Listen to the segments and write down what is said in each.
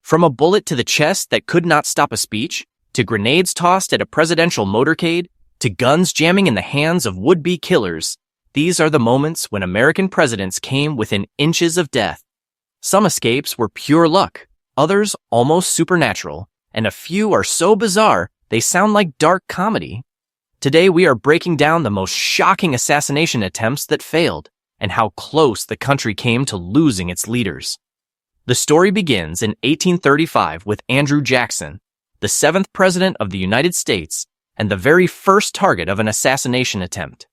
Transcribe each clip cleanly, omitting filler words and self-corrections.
From a bullet to the chest that could not stop a speech, to grenades tossed at a presidential motorcade, to guns jamming in the hands of would-be killers, these are the moments when American presidents came within inches of death. Some escapes were pure luck, others almost supernatural, and a few are so bizarre they sound like dark comedy. Today we are breaking down the most shocking assassination attempts that failed, and how close the country came to losing its leaders. The story begins in 1835 with Andrew Jackson, the 7th President of the United States and the very first target of an assassination attempt.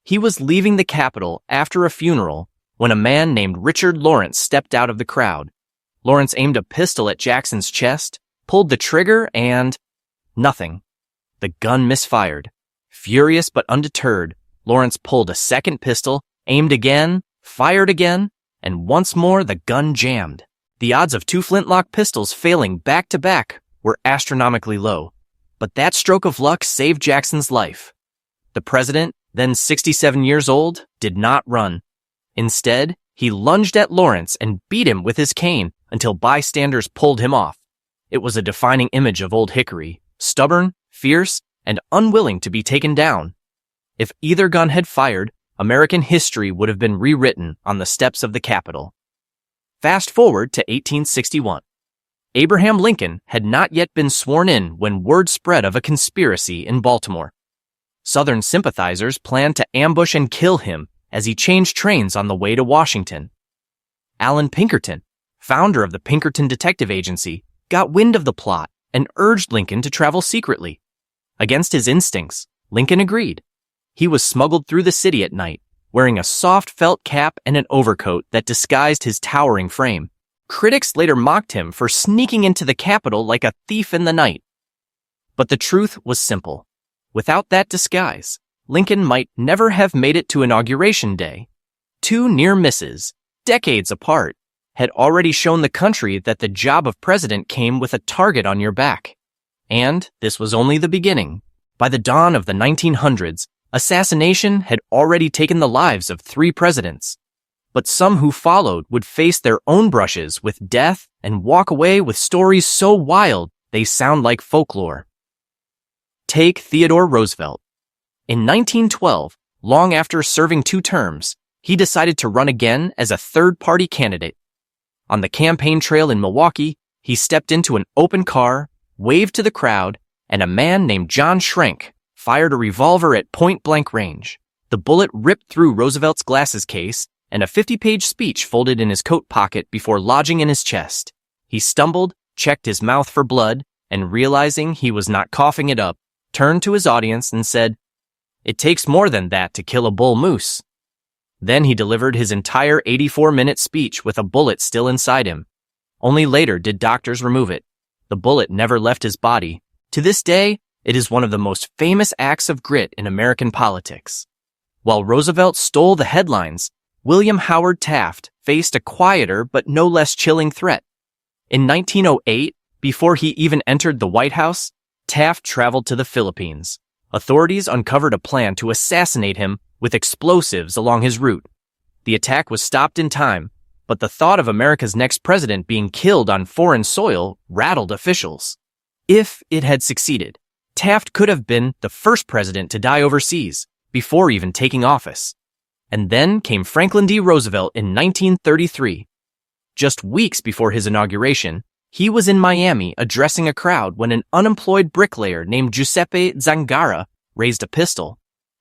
He was leaving the Capitol after a funeral when a man named Richard Lawrence stepped out of the crowd. Lawrence aimed a pistol at Jackson's chest, pulled the trigger, and nothing. The gun misfired. Furious but undeterred, Lawrence pulled a second pistol, aimed again, fired again, and once more the gun jammed. The odds of two flintlock pistols failing back to back were astronomically low, but that stroke of luck saved Jackson's life. The president, then 67 years old, did not run. Instead, he lunged at Lawrence and beat him with his cane until bystanders pulled him off. It was a defining image of Old Hickory, stubborn, fierce, and unwilling to be taken down. If either gun had fired, American history would have been rewritten on the steps of the Capitol. Fast forward to 1861. Abraham Lincoln had not yet been sworn in when word spread of a conspiracy in Baltimore. Southern sympathizers planned to ambush and kill him as he changed trains on the way to Washington. Allan Pinkerton, founder of the Pinkerton Detective Agency, got wind of the plot and urged Lincoln to travel secretly. Against his instincts, Lincoln agreed. He was smuggled through the city at night, wearing a soft felt cap and an overcoat that disguised his towering frame. Critics later mocked him for sneaking into the Capitol like a thief in the night. But the truth was simple. Without that disguise, Lincoln might never have made it to Inauguration Day. Two near misses, decades apart, had already shown the country that the job of president came with a target on your back. And this was only the beginning. By the dawn of the 1900s, assassination had already taken the lives of 3 presidents. But some who followed would face their own brushes with death and walk away with stories so wild they sound like folklore. Take Theodore Roosevelt. In 1912, long after serving 2 terms, he decided to run again as a third-party candidate. On the campaign trail in Milwaukee, he stepped into an open car, waved to the crowd, and a man named John Schrenk fired a revolver at point-blank range. The bullet ripped through Roosevelt's glasses case, and a 50-page speech folded in his coat pocket before lodging in his chest. He stumbled, checked his mouth for blood, and realizing he was not coughing it up, turned to his audience and said, "It takes more than that to kill a bull moose." Then he delivered his entire 84-minute speech with a bullet still inside him. Only later did doctors remove it. The bullet never left his body. To this day, it is one of the most famous acts of grit in American politics. While Roosevelt stole the headlines, William Howard Taft faced a quieter but no less chilling threat. In 1908, before he even entered the White House, Taft traveled to the Philippines. Authorities uncovered a plan to assassinate him with explosives along his route. The attack was stopped in time, but the thought of America's next president being killed on foreign soil rattled officials. If it had succeeded, Taft could have been the first president to die overseas before even taking office. And then came Franklin D. Roosevelt in 1933. Just weeks before his inauguration, he was in Miami addressing a crowd when an unemployed bricklayer named Giuseppe Zangara raised a pistol.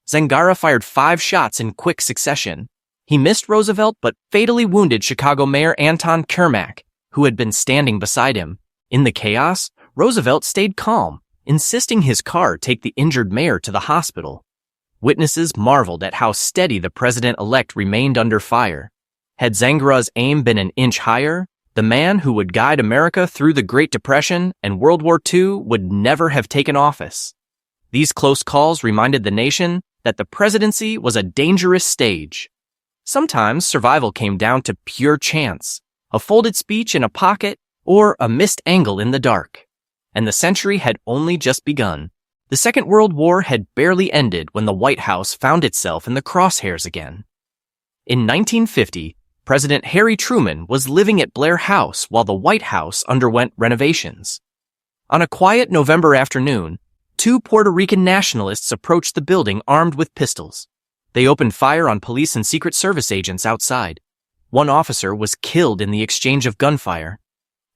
Zangara fired 5 shots in quick succession. He missed Roosevelt but fatally wounded Chicago Mayor Anton Kermack, who had been standing beside him. In the chaos, Roosevelt stayed calm, insisting his car take the injured mayor to the hospital. Witnesses marveled at how steady the president-elect remained under fire. Had Zangara's aim been an inch higher, the man who would guide America through the Great Depression and World War II would never have taken office. These close calls reminded the nation that the presidency was a dangerous stage. Sometimes survival came down to pure chance, a folded speech in a pocket, or a missed angle in the dark. And the century had only just begun. The Second World War had barely ended when the White House found itself in the crosshairs again. In 1950, President Harry Truman was living at Blair House while the White House underwent renovations. On a quiet November afternoon, two Puerto Rican nationalists approached the building armed with pistols. They opened fire on police and Secret Service agents outside. One officer was killed in the exchange of gunfire.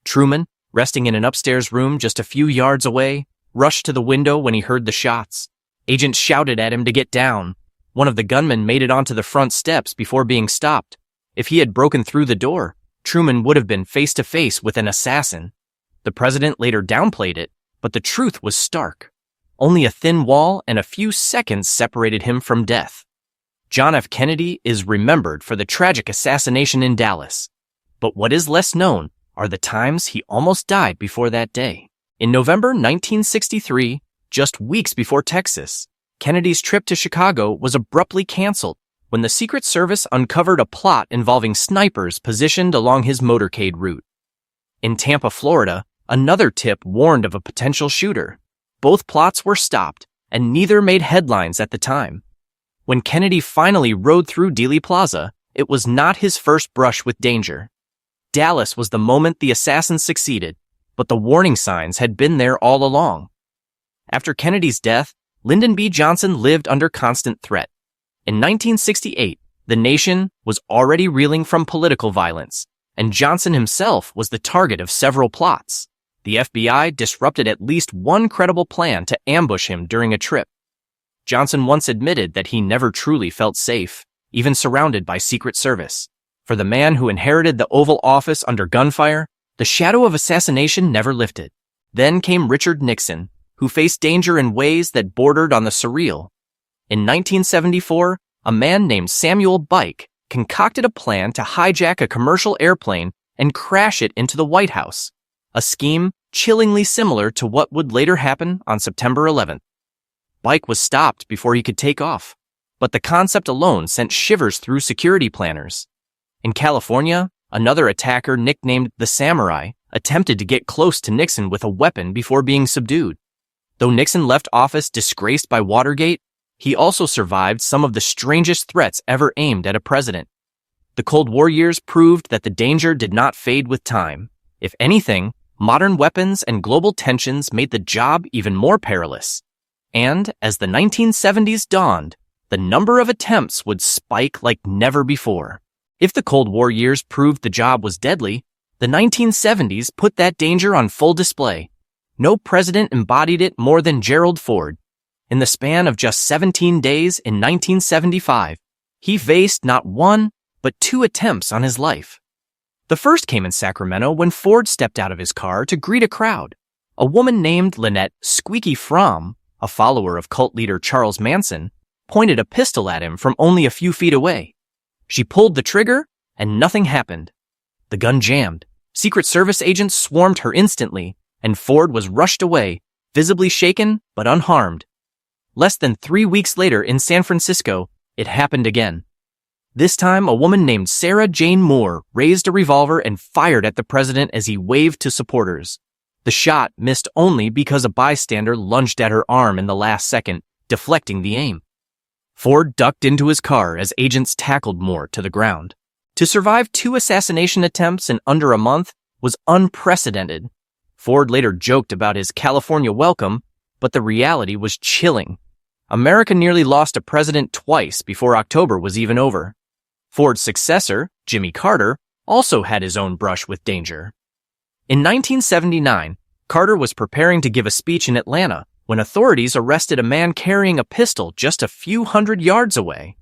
Truman, resting in an upstairs room just a few yards away, rushed to the window when he heard the shots. Agents shouted at him to get down. One of the gunmen made it onto the front steps before being stopped. If he had broken through the door, Truman would have been face-to-face with an assassin. The president later downplayed it, but the truth was stark. Only a thin wall and a few seconds separated him from death. John F. Kennedy is remembered for the tragic assassination in Dallas. But what is less known are the times he almost died before that day. In November 1963, just weeks before Texas, Kennedy's trip to Chicago was abruptly canceled when the Secret Service uncovered a plot involving snipers positioned along his motorcade route. In Tampa, Florida, another tip warned of a potential shooter. Both plots were stopped, and neither made headlines at the time. When Kennedy finally rode through Dealey Plaza, it was not his first brush with danger. Dallas was the moment the assassins succeeded, but the warning signs had been there all along. After Kennedy's death, Lyndon B. Johnson lived under constant threat. In 1968, the nation was already reeling from political violence, and Johnson himself was the target of several plots. The FBI disrupted at least one credible plan to ambush him during a trip. Johnson once admitted that he never truly felt safe, even surrounded by Secret Service. For the man who inherited the Oval Office under gunfire, the shadow of assassination never lifted. Then came Richard Nixon, who faced danger in ways that bordered on the surreal. In 1974, a man named Samuel Bike concocted a plan to hijack a commercial airplane and crash it into the White House, a scheme chillingly similar to what would later happen on September 11th. Bike was stopped before he could take off, but the concept alone sent shivers through security planners. In California, another attacker nicknamed the Samurai attempted to get close to Nixon with a weapon before being subdued. Though Nixon left office disgraced by Watergate, he also survived some of the strangest threats ever aimed at a president. The Cold War years proved that the danger did not fade with time. If anything, modern weapons and global tensions made the job even more perilous. And as the 1970s dawned, the number of attempts would spike like never before. If the Cold War years proved the job was deadly, the 1970s put that danger on full display. No president embodied it more than Gerald Ford. In the span of just 17 days in 1975, he faced not one, but two attempts on his life. The first came in Sacramento when Ford stepped out of his car to greet a crowd. A woman named Lynette Squeaky Fromm, a follower of cult leader Charles Manson, pointed a pistol at him from only a few feet away. She pulled the trigger, and nothing happened. The gun jammed. Secret Service agents swarmed her instantly, and Ford was rushed away, visibly shaken but unharmed. Less than 3 weeks later in San Francisco, it happened again. This time, a woman named Sarah Jane Moore raised a revolver and fired at the president as he waved to supporters. The shot missed only because a bystander lunged at her arm in the last second, deflecting the aim. Ford ducked into his car as agents tackled Moore to the ground. To survive 2 assassination attempts in under a month was unprecedented. Ford later joked about his California welcome, but the reality was chilling. America nearly lost a president twice before October was even over. Ford's successor, Jimmy Carter, also had his own brush with danger. In 1979, Carter was preparing to give a speech in Atlanta when authorities arrested a man carrying a pistol just a few hundred yards away.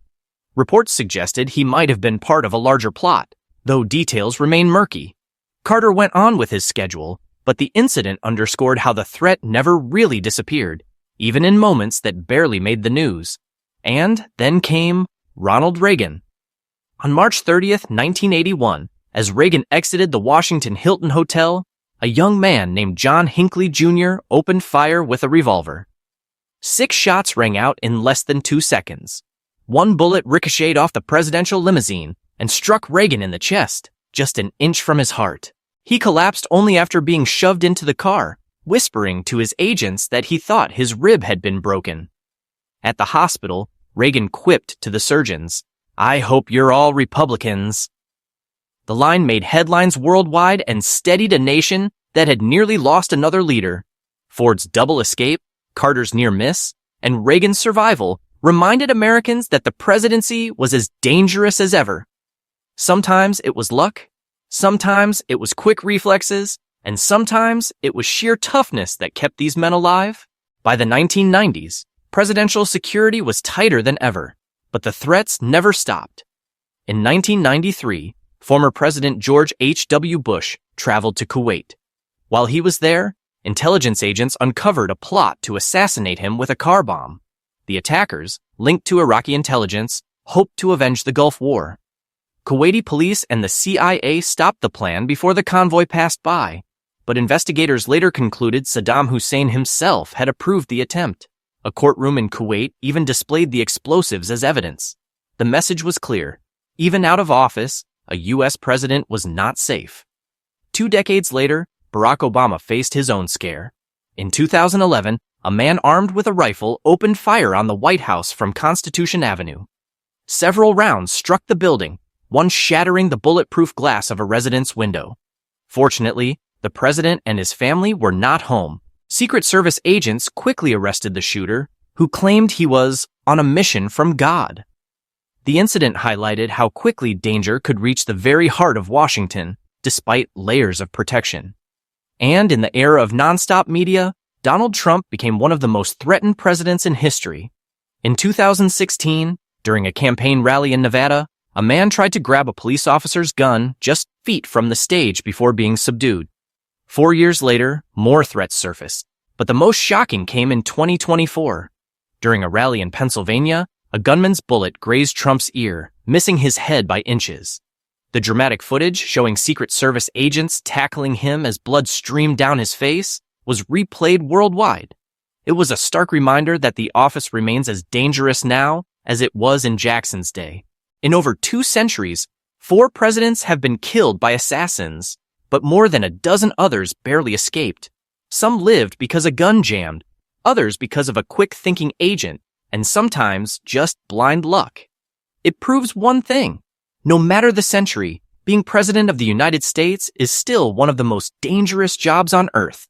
Reports suggested he might have been part of a larger plot, though details remain murky. Carter went on with his schedule, but the incident underscored how the threat never really disappeared, even in moments that barely made the news. And then came Ronald Reagan. On March 30th, 1981, as Reagan exited the Washington Hilton Hotel, a young man named John Hinckley Jr. opened fire with a revolver. 6 shots rang out in less than 2 seconds. One bullet ricocheted off the presidential limousine and struck Reagan in the chest, just an inch from his heart. He collapsed only after being shoved into the car, whispering to his agents that he thought his rib had been broken. At the hospital, Reagan quipped to the surgeons, "I hope you're all Republicans." The line made headlines worldwide and steadied a nation that had nearly lost another leader. Ford's double escape, Carter's near miss, and Reagan's survival reminded Americans that the presidency was as dangerous as ever. Sometimes it was luck, sometimes it was quick reflexes, and sometimes it was sheer toughness that kept these men alive. By the 1990s, presidential security was tighter than ever, but the threats never stopped. In 1993, former President George H.W. Bush traveled to Kuwait. While he was there, intelligence agents uncovered a plot to assassinate him with a car bomb. The attackers, linked to Iraqi intelligence, hoped to avenge the Gulf War. Kuwaiti police and the CIA stopped the plan before the convoy passed by, but investigators later concluded Saddam Hussein himself had approved the attempt. A courtroom in Kuwait even displayed the explosives as evidence. The message was clear. Even out of office, a U.S. president was not safe. 2 decades later, Barack Obama faced his own scare. In 2011, a man armed with a rifle opened fire on the White House from Constitution Avenue. Several rounds struck the building, one shattering the bulletproof glass of a resident's window. Fortunately, the president and his family were not home. Secret Service agents quickly arrested the shooter, who claimed he was on a mission from God. The incident highlighted how quickly danger could reach the very heart of Washington, despite layers of protection. And in the era of nonstop media, Donald Trump became one of the most threatened presidents in history. In 2016, during a campaign rally in Nevada, a man tried to grab a police officer's gun just feet from the stage before being subdued. 4 years later, more threats surfaced, but the most shocking came in 2024. During a rally in Pennsylvania, a gunman's bullet grazed Trump's ear, missing his head by inches. The dramatic footage showing Secret Service agents tackling him as blood streamed down his face was replayed worldwide. It was a stark reminder that the office remains as dangerous now as it was in Jackson's day. In over 2 centuries, 4 presidents have been killed by assassins, but more than a dozen others barely escaped. Some lived because a gun jammed, others because of a quick-thinking agent, and sometimes just blind luck. It proves one thing. No matter the century, being president of the United States is still one of the most dangerous jobs on earth.